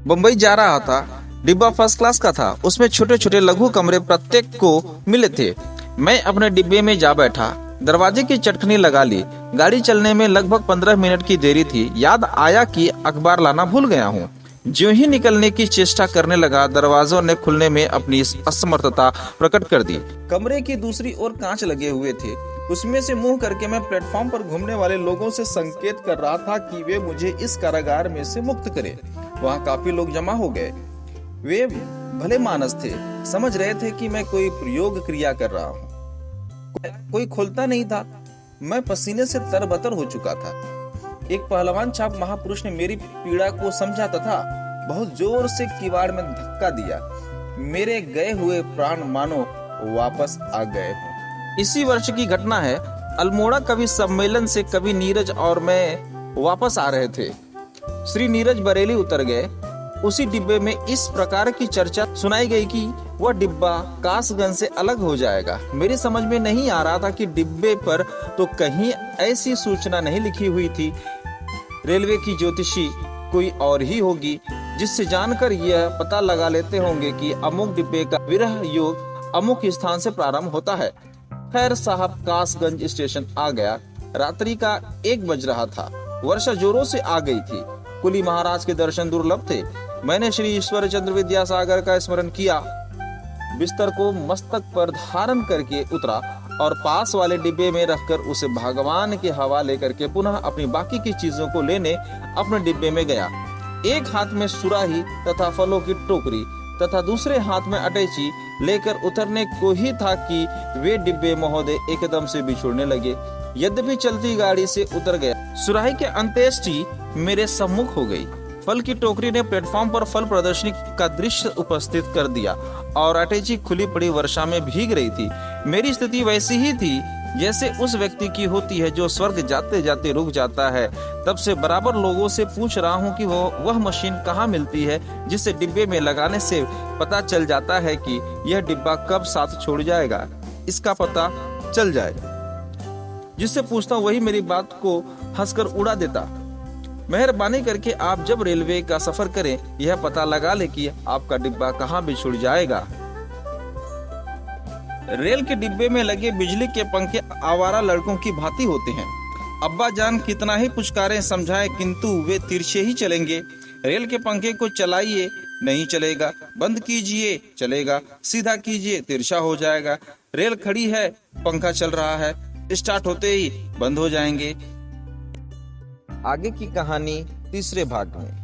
बम्बई जा रहा था। डिब्बा फर्स्ट क्लास का था। उसमें छोटे छोटे लघु कमरे प्रत्येक को मिले थे। मैं अपने डिब्बे में जा बैठा। दरवाजे की चटकनी लगा ली। गाड़ी चलने में लगभग 15 मिनट की देरी थी। याद आया कि अखबार लाना भूल गया हूँ। ज्यों ही निकलने की चेष्टा करने लगा, दरवाजों ने खुलने में अपनी असमर्थता प्रकट कर दी। कमरे की दूसरी ओर कांच लगे हुए थे। उसमें से मुंह करके मैं प्लेटफॉर्म पर घूमने वाले लोगों से संकेत कर रहा था कि वे मुझे इस कारागार में से मुक्त करें। वहाँ काफी लोग जमा हो गए। वे भले मानस थे, समझ रहे थे कि मैं कोई प्रयोग क्रिया कर रहा हूँ। कोई खोलता नहीं था। मैं पसीने से तरबतर हो चुका था। एक पहलवान छाप महापुरुष ने मेरी पीड़ा को समझा तथा बहुत जोर से किवाड़ में धक्का दिया। मेरे गए हुए प्राण मानो वापस आ गए। इसी वर्ष की घटना है। अल्मोड़ा कवि सम्मेलन से कवि नीरज और मैं वापस आ रहे थे। श्री नीरज बरेली उतर गए। उसी डिब्बे में इस प्रकार की चर्चा सुनाई गई कि वह डिब्बा कासगंज से अलग हो जाएगा। मेरी समझ में नहीं आ रहा था कि डिब्बे पर तो कहीं ऐसी सूचना नहीं लिखी हुई थी। रेलवे की ज्योतिषी कोई और ही होगी, जिससे जानकर यह पता लगा लेते होंगे कि अमुक डिब्बे का विरह योग अमुक स्थान से प्रारंभ होता है। खैर साहब, कासगंज स्टेशन आ गया। रात्रि का 1 बज रहा था। वर्षा जोरों से आ गई थी। कुली महाराज के दर्शन दुर्लभ थे। मैंने श्री ईश्वर चंद्र विद्यासागर का स्मरण किया। बिस्तर को मस्तक पर धारण करके उतरा और पास वाले डिब्बे में रखकर उसे भगवान के हवाले करके पुनः अपनी बाकी की चीजों को लेने अपने डिब्बे में गया। एक हाथ में सुराही तथा फलों की टोकरी तथा दूसरे हाथ में अटैची लेकर उतरने को ही था कि वे डिब्बे महोदय एकदम से बिछुड़ने लगे। यद्यपि चलती गाड़ी से उतर गया। सुराही के अंत्येष्टि मेरे सम्मुख हो गई। फल की टोकरी ने प्लेटफॉर्म पर फल प्रदर्शनी का दृश्य उपस्थित कर दिया और अटैची खुली पड़ी वर्षा में भीग रही थी। मेरी स्थिति वैसी ही थी जैसे उस व्यक्ति की होती है जो स्वर्ग जाते जाते रुक जाता है। तब से बराबर लोगों से पूछ रहा हूँ कि वह मशीन कहाँ मिलती है जिसे डिब्बे में लगाने से पता चल जाता है कि यह डिब्बा कब साथ छोड़ जाएगा, इसका पता चल जाए। जिससे पूछता वही मेरी बात को हंसकर उड़ा देता। मेहरबानी करके आप जब रेलवे का सफर करें, यह पता लगा ले कि आपका डिब्बा कहाँ बिछुड़ जाएगा। रेल के डिब्बे में लगे बिजली के पंखे आवारा लड़कों की भांति होते हैं। अब्बा जान कितना ही पुचकारें समझाएं, किंतु वे तिरछे ही चलेंगे। रेल के पंखे को चलाइए, नहीं चलेगा। बंद कीजिए, चलेगा। सीधा कीजिए, तिरछा हो जाएगा। रेल खड़ी है, पंखा चल रहा है, स्टार्ट होते ही बंद हो जाएंगे। आगे की कहानी तीसरे भाग में।